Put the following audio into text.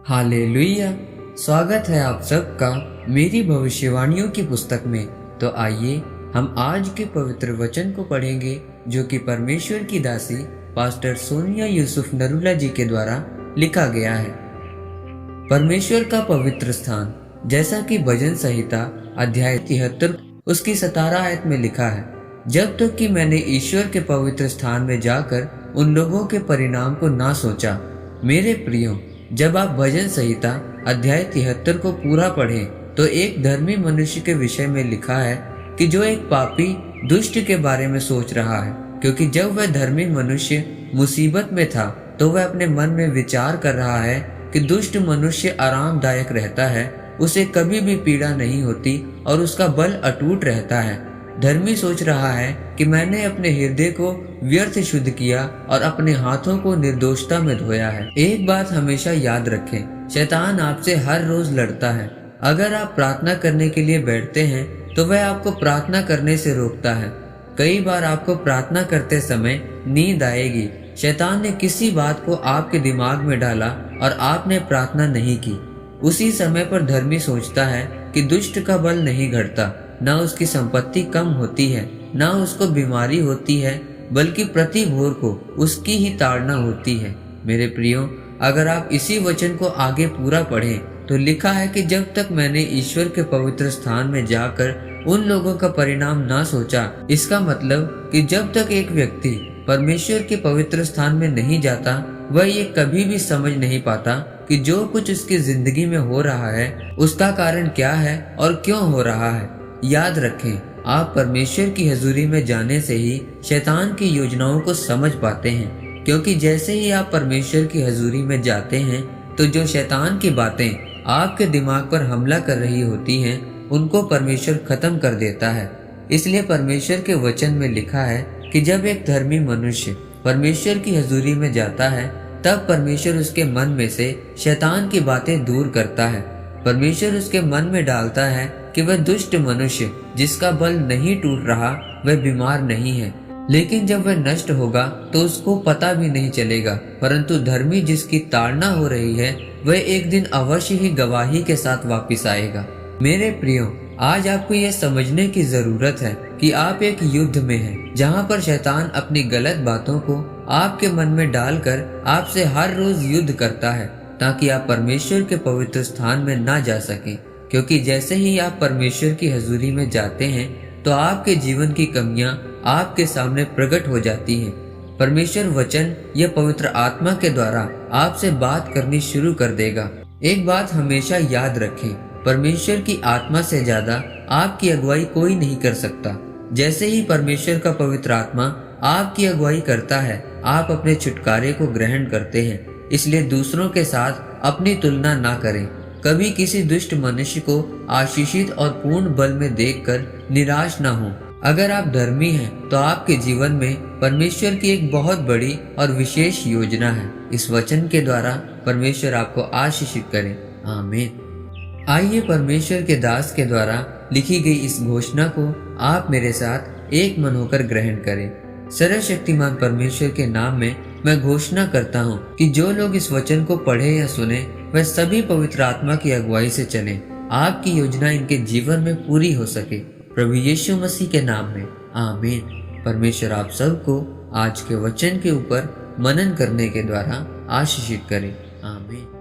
Hallelujah. स्वागत है आप सबका मेरी भविष्यवाणियों की पुस्तक में। तो आइए हम आज के पवित्र वचन को पढ़ेंगे जो कि परमेश्वर की दासी पास्टर सोनिया यूसुफ नरूला जी के द्वारा लिखा गया है। परमेश्वर का पवित्र स्थान, जैसा कि भजन संहिता अध्याय 73 उसकी 17 आयत में लिखा है, जब तक कि मैंने ईश्वर के पवित्र स्थान में जाकर उन लोगों के परिणाम को ना सोचा। मेरे प्रियो, जब आप भजन संहिता अध्याय 73 को पूरा पढ़ें तो एक धर्मी मनुष्य के विषय में लिखा है कि जो एक पापी दुष्ट के बारे में सोच रहा है, क्योंकि जब वह धर्मी मनुष्य मुसीबत में था तो वह अपने मन में विचार कर रहा है कि दुष्ट मनुष्य आरामदायक रहता है, उसे कभी भी पीड़ा नहीं होती और उसका बल अटूट रहता है। धर्मी सोच रहा है कि मैंने अपने हृदय को व्यर्थ शुद्ध किया और अपने हाथों को निर्दोषता में धोया है। एक बात हमेशा याद रखें, शैतान आपसे हर रोज लड़ता है। अगर आप प्रार्थना करने के लिए बैठते हैं तो वह आपको प्रार्थना करने से रोकता है। कई बार आपको प्रार्थना करते समय नींद आएगी। शैतान ने किसी बात को आपके दिमाग में डाला और आपने प्रार्थना नहीं की। उसी समय पर धर्मी सोचता है कि दुष्ट का बल नहीं घटता, न उसकी संपत्ति कम होती है, न उसको बीमारी होती है, बल्कि प्रति भोर को उसकी ही ताड़ना होती है। मेरे प्रियो, अगर आप इसी वचन को आगे पूरा पढ़ें तो लिखा है कि जब तक मैंने ईश्वर के पवित्र स्थान में जाकर उन लोगों का परिणाम ना सोचा। इसका मतलब कि जब तक एक व्यक्ति परमेश्वर के पवित्र स्थान में नहीं जाता, वह ये कभी भी समझ नहीं पाता कि जो कुछ उसकी जिंदगी में हो रहा है उसका कारण क्या है और क्यों हो रहा है। याद रखें, आप परमेश्वर की हजूरी में जाने से ही शैतान की योजनाओं को समझ पाते हैं, क्योंकि जैसे ही आप परमेश्वर की हजूरी में जाते हैं तो जो शैतान की बातें आपके दिमाग पर हमला कर रही होती हैं उनको परमेश्वर खत्म कर देता है। इसलिए परमेश्वर के वचन में लिखा है कि जब एक धर्मी मनुष्य परमेश्वर की हजूरी में जाता है तब परमेश्वर उसके मन में से शैतान की बातें दूर करता है। परमेश्वर उसके मन में डालता है कि वह दुष्ट मनुष्य जिसका बल नहीं टूट रहा वह बीमार नहीं है, लेकिन जब वह नष्ट होगा तो उसको पता भी नहीं चलेगा। परंतु धर्मी जिसकी ताड़ना हो रही है वह एक दिन अवश्य ही गवाही के साथ वापस आएगा। मेरे प्रियो, आज आपको यह समझने की जरूरत है कि आप एक युद्ध में हैं, जहां पर शैतान अपनी गलत बातों को आपके मन में डालकर आपसे हर रोज युद्ध करता है ताकि आप परमेश्वर के पवित्र स्थान में ना जा सकें। क्योंकि जैसे ही आप परमेश्वर की हजूरी में जाते हैं तो आपके जीवन की कमियां आपके सामने प्रकट हो जाती हैं। परमेश्वर वचन या पवित्र आत्मा के द्वारा आपसे बात करनी शुरू कर देगा। एक बात हमेशा याद रखें, परमेश्वर की आत्मा से ज्यादा आपकी अगुवाई कोई नहीं कर सकता। जैसे ही परमेश्वर का पवित्र आत्मा आपकी अगुवाई करता है, आप अपने छुटकारे को ग्रहण करते हैं। इसलिए दूसरों के साथ अपनी तुलना ना करें। कभी किसी दुष्ट मनुष्य को आशीषित और पूर्ण बल में देखकर निराश ना हो। अगर आप धर्मी हैं तो आपके जीवन में परमेश्वर की एक बहुत बड़ी और विशेष योजना है। इस वचन के द्वारा परमेश्वर आपको आशीषित करे। आमीन। आइए परमेश्वर के दास के द्वारा लिखी गई इस घोषणा को आप मेरे साथ एक मन होकर ग्रहण करें। सर्वशक्तिमान परमेश्वर के नाम में मैं घोषणा करता हूँ कि जो लोग इस वचन को पढ़े या सुने वह सभी पवित्र आत्मा की अगुवाई से चलें। आपकी योजना इनके जीवन में पूरी हो सके, प्रभु यीशु मसीह के नाम में। आमीन। परमेश्वर आप सबको आज के वचन के ऊपर मनन करने के द्वारा आशीषित करे। आमीन।